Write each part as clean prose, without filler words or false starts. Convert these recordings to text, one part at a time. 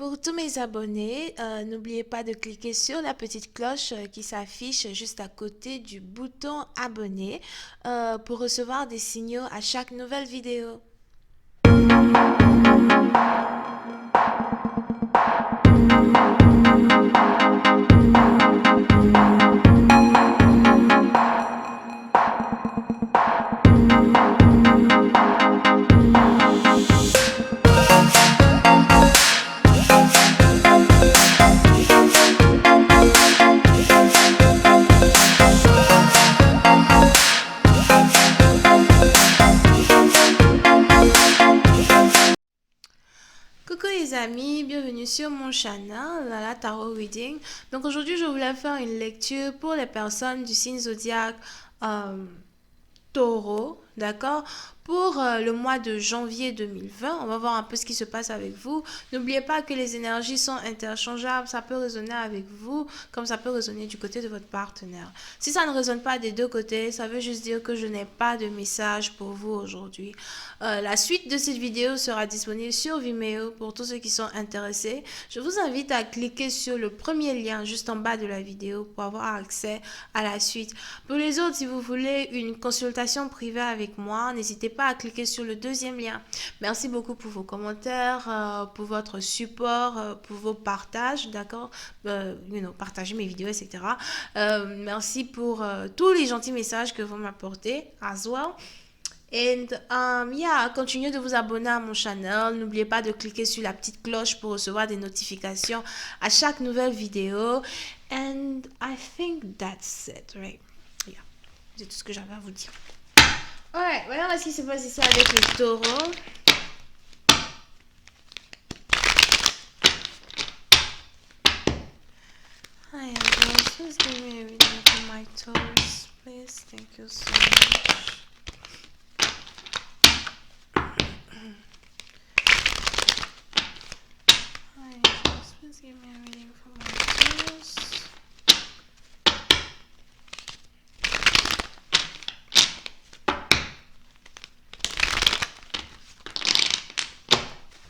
Pour tous mes abonnés, n'oubliez pas de cliquer sur la petite cloche qui s'affiche juste à côté du bouton abonner pour recevoir des signaux à chaque nouvelle vidéo. Coucou les amis, bienvenue sur mon channel, Lala Tarot Reading. Donc aujourd'hui je voulais faire une lecture pour les personnes du signe zodiaque Taureau, d'accord? Pour le mois de janvier 2020, on va voir un peu ce qui se passe avec vous. N'oubliez pas que les énergies sont interchangeables, ça peut résonner avec vous comme ça peut résonner du côté de votre partenaire. Si ça ne résonne pas des deux côtés, ça veut juste dire que je n'ai pas de message pour vous aujourd'hui. La suite de cette vidéo sera disponible sur Vimeo pour tous ceux qui sont intéressés. Je vous invite à cliquer sur le premier lien juste en bas de la vidéo pour avoir accès à la suite. Pour les autres, si vous voulez une consultation privée avec moi, n'hésitez pas à cliquer sur le deuxième lien. Merci beaucoup pour vos commentaires, pour votre support, pour vos partages, d'accord? Partagez mes vidéos, etc. Merci pour tous les gentils messages que vous m'apportez as well. Et continuez de vous abonner à mon channel. N'oubliez pas de cliquer sur la petite cloche pour recevoir des notifications à chaque nouvelle vidéo. And I think that's it, right? Yeah. C'est tout ce que j'avais à vous dire. Ouais, voyons ce qui se passe ici avec les taureaux. Hi, guys. Please give me a reading for my toes, please. Thank you so much. Hi, guys. Please give me a reading for my toes.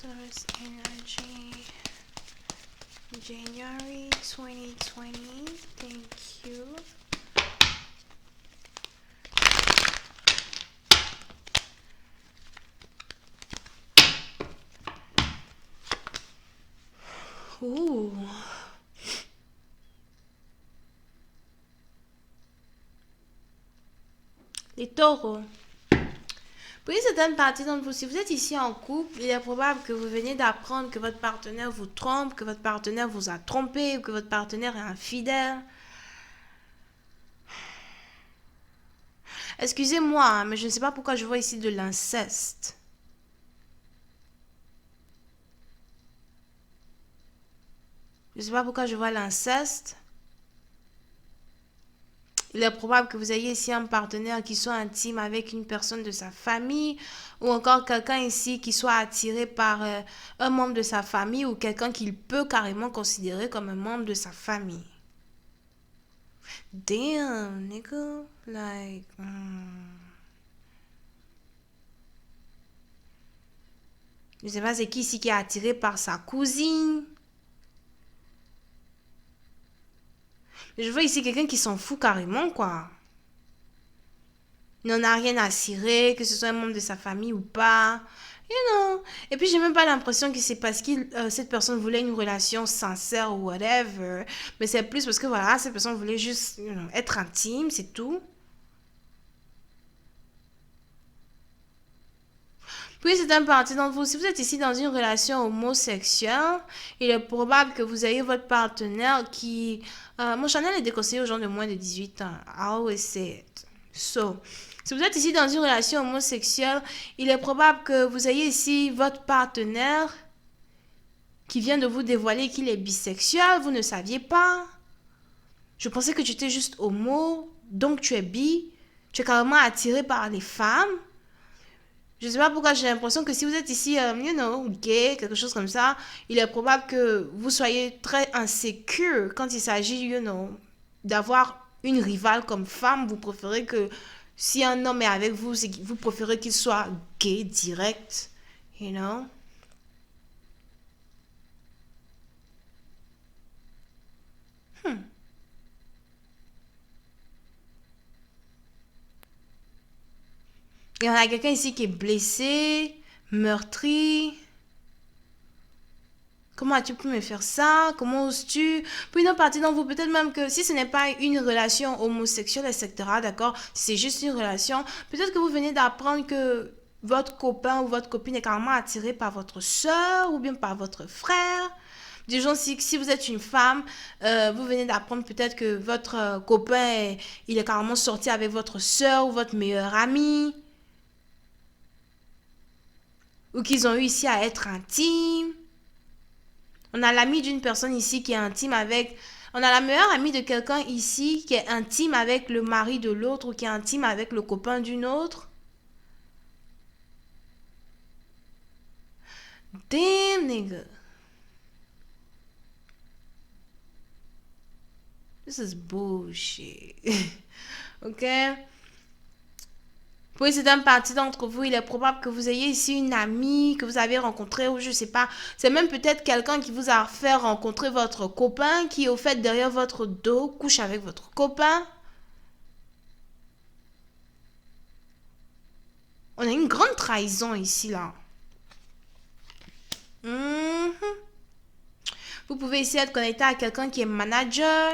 Taurus energy. January 2020. Thank you. Ooh. Les taureaux. Pour une certaine partie d'entre vous, si vous êtes ici en couple, il est probable que vous venez d'apprendre que votre partenaire vous trompe, que votre partenaire vous a trompé, ou que votre partenaire est infidèle. Excusez-moi, hein, mais je ne sais pas pourquoi je vois ici de l'inceste. Je ne sais pas pourquoi je vois l'inceste. Il est probable que vous ayez ici un partenaire qui soit intime avec une personne de sa famille ou encore quelqu'un ici qui soit attiré par un membre de sa famille ou quelqu'un qu'il peut carrément considérer comme un membre de sa famille. Damn, nigga. Like... Je sais pas c'est qui ici qui est attiré par sa cousine. Je vois ici quelqu'un qui s'en fout carrément, quoi. Il n'en a rien à cirer, que ce soit un membre de sa famille ou pas. You know. Et puis, j'ai même pas l'impression que c'est parce que cette personne voulait une relation sincère ou whatever. Mais c'est plus parce que, voilà, cette personne voulait juste être intime, c'est tout. Puis, c'est un parti d'entre vous. Si vous êtes ici dans une relation homosexuelle, il est probable que vous ayez votre partenaire qui... mon channel est déconseillé aux gens de moins de 18 ans. I always say it. So, si vous êtes ici dans une relation homosexuelle, il est probable que vous ayez ici votre partenaire qui vient de vous dévoiler qu'il est bisexuel. Vous ne saviez pas. Je pensais que tu étais juste homo, donc tu es bi. Tu es carrément attiré par les femmes. Je ne sais pas pourquoi j'ai l'impression que si vous êtes ici, gay, quelque chose comme ça, il est probable que vous soyez très insécure quand il s'agit, d'avoir une rivale comme femme. Vous préférez que si un homme est avec vous, vous préférez qu'il soit gay, direct, you know. Il y en a quelqu'un ici qui est blessé, meurtri. Comment as-tu pu me faire ça? Comment oses-tu? Pour une autre partie d'entre vous, peut-être même que si ce n'est pas une relation homosexuelle, etc., d'accord? Si c'est juste une relation, peut-être que vous venez d'apprendre que votre copain ou votre copine est carrément attiré par votre soeur ou bien par votre frère. Disons, si vous êtes une femme, vous venez d'apprendre peut-être que votre copain, il est carrément sorti avec votre soeur ou votre meilleure amie. Ou qu'ils ont réussi à être intimes. On a l'ami d'une personne ici qui est intime avec... On a la meilleure amie de quelqu'un ici qui est intime avec le mari de l'autre ou qui est intime avec le copain d'une autre. Damn, nigga. This is bullshit. Ok? Pour une certaine partie d'entre vous, il est probable que vous ayez ici une amie que vous avez rencontrée ou je sais pas. C'est même peut-être quelqu'un qui vous a fait rencontrer votre copain qui, au fait, derrière votre dos, couche avec votre copain. On a une grande trahison ici, là. Mhm. Vous pouvez essayer de connecter à quelqu'un qui est manager.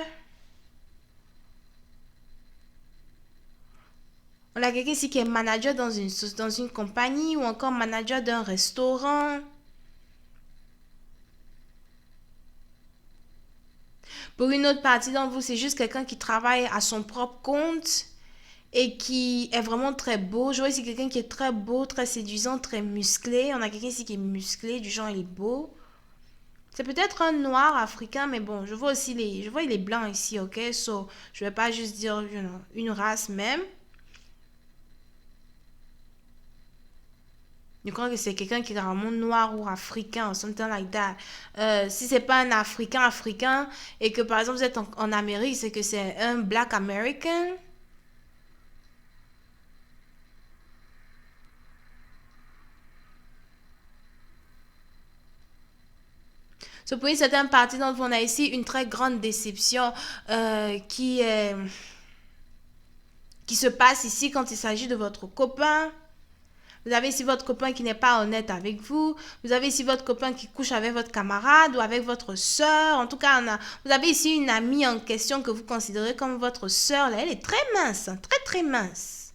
On a quelqu'un ici qui est manager dans une compagnie ou encore manager d'un restaurant. Pour une autre partie d'entre vous, c'est juste quelqu'un qui travaille à son propre compte et qui est vraiment très beau. Je vois ici quelqu'un qui est très beau, très séduisant, très musclé. On a quelqu'un ici qui est musclé, du genre il est beau. C'est peut-être un noir africain, mais bon, je vois les blancs ici, ok? So, je vais pas juste dire, une race même. Je crois que c'est quelqu'un qui est vraiment noir ou africain, something like that. Si c'est pas un africain et que par exemple vous êtes en Amérique, c'est que c'est un black American. So, pour une certaine partie d'entre vous, on a ici une très grande déception qui se passe ici quand il s'agit de votre copain. Vous avez ici votre copain qui n'est pas honnête avec vous. Vous avez ici votre copain qui couche avec votre camarade ou avec votre soeur. En tout cas, vous avez ici une amie en question que vous considérez comme votre soeur. Elle est très mince, hein, très très mince.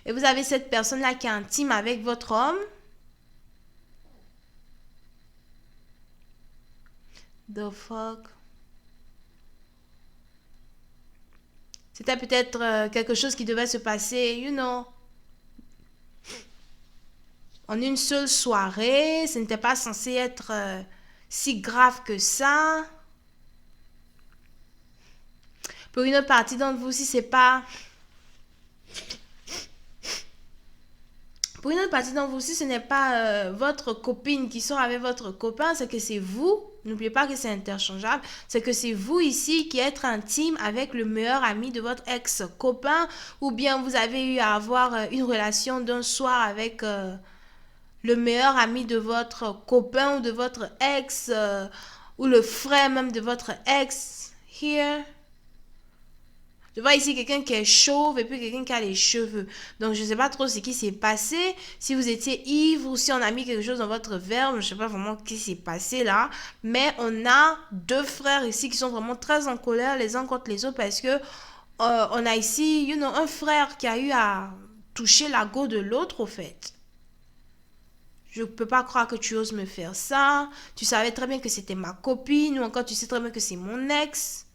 Et vous avez cette personne-là qui est intime avec votre homme. The fuck? C'était peut-être quelque chose qui devait se passer, en une seule soirée. Ce n'était pas censé être si grave que ça. Pour une autre partie d'entre vous, si c'est pas... Pour une autre partie d'entre vous, si ce n'est pas votre copine qui sort avec votre copain, c'est que c'est vous. N'oubliez pas que c'est interchangeable. C'est que c'est vous ici qui êtes intime avec le meilleur ami de votre ex-copain. Ou bien vous avez eu à avoir une relation d'un soir avec le meilleur ami de votre copain ou de votre ex. Ou le frère même de votre ex. Here. Je vois ici quelqu'un qui est chauve et puis quelqu'un qui a les cheveux. Donc, je ne sais pas trop ce qui s'est passé. Si vous étiez ivre ou si on a mis quelque chose dans votre verre, je ne sais pas vraiment ce qui s'est passé là. Mais on a deux frères ici qui sont vraiment très en colère les uns contre les autres parce que on a ici, un frère qui a eu à toucher la go de l'autre au fait. Je ne peux pas croire que tu oses me faire ça. Tu savais très bien que c'était ma copine ou encore tu sais très bien que c'est mon ex.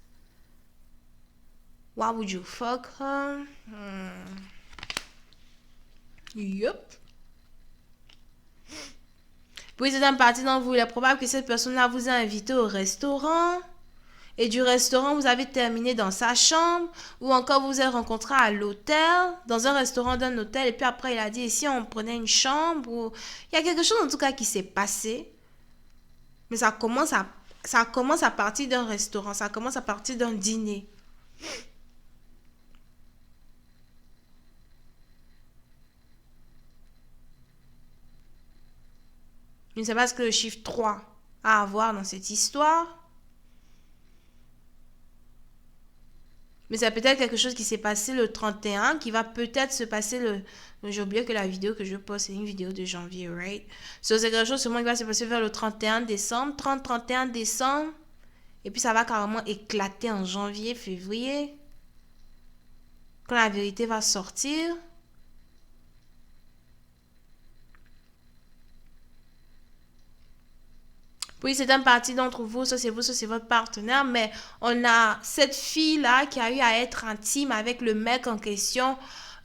Why would you fuck her? Yup. Puis c'est un parti dans vous. Il est probable que cette personne-là vous a invité au restaurant. Et du restaurant, vous avez terminé dans sa chambre. Ou encore, vous vous êtes rencontrés à l'hôtel. Dans un restaurant d'un hôtel. Et puis après, il a dit, si on prenait une chambre. Ou... Il y a quelque chose en tout cas qui s'est passé. Mais ça commence à partir d'un restaurant. Ça commence à partir d'un dîner. Je ne sais pas ce que le chiffre 3 a à voir dans cette histoire. Mais c'est peut-être quelque chose qui s'est passé le 31, qui va peut-être se passer le... J'ai oublié que la vidéo que je poste, c'est une vidéo de janvier, right? So, c'est quelque chose sûrement qui va se passer vers le 31 décembre, 30-31 décembre. Et puis ça va carrément éclater en janvier, février. Quand la vérité va sortir. Oui, c'est une partie d'entre vous, ça c'est votre partenaire, mais on a cette fille-là qui a eu à être intime avec le mec en question.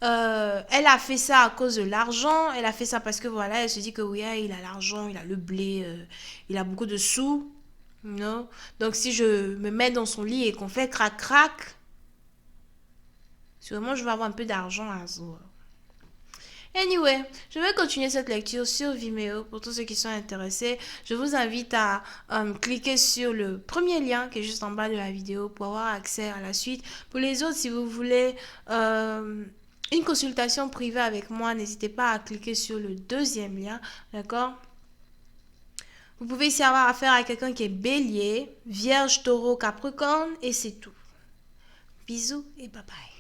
Elle a fait ça à cause de l'argent, elle a fait ça parce que voilà, elle se dit que oui, il a l'argent, il a le blé, il a beaucoup de sous, non? Donc si je me mets dans son lit et qu'on fait crac-crac, sûrement je vais avoir un peu d'argent à ce jour. Anyway, je vais continuer cette lecture sur Vimeo pour tous ceux qui sont intéressés. Je vous invite à cliquer sur le premier lien qui est juste en bas de la vidéo pour avoir accès à la suite. Pour les autres, si vous voulez une consultation privée avec moi, n'hésitez pas à cliquer sur le deuxième lien, d'accord? Vous pouvez ici avoir affaire à quelqu'un qui est bélier, vierge, taureau, capricorne et c'est tout. Bisous et bye bye.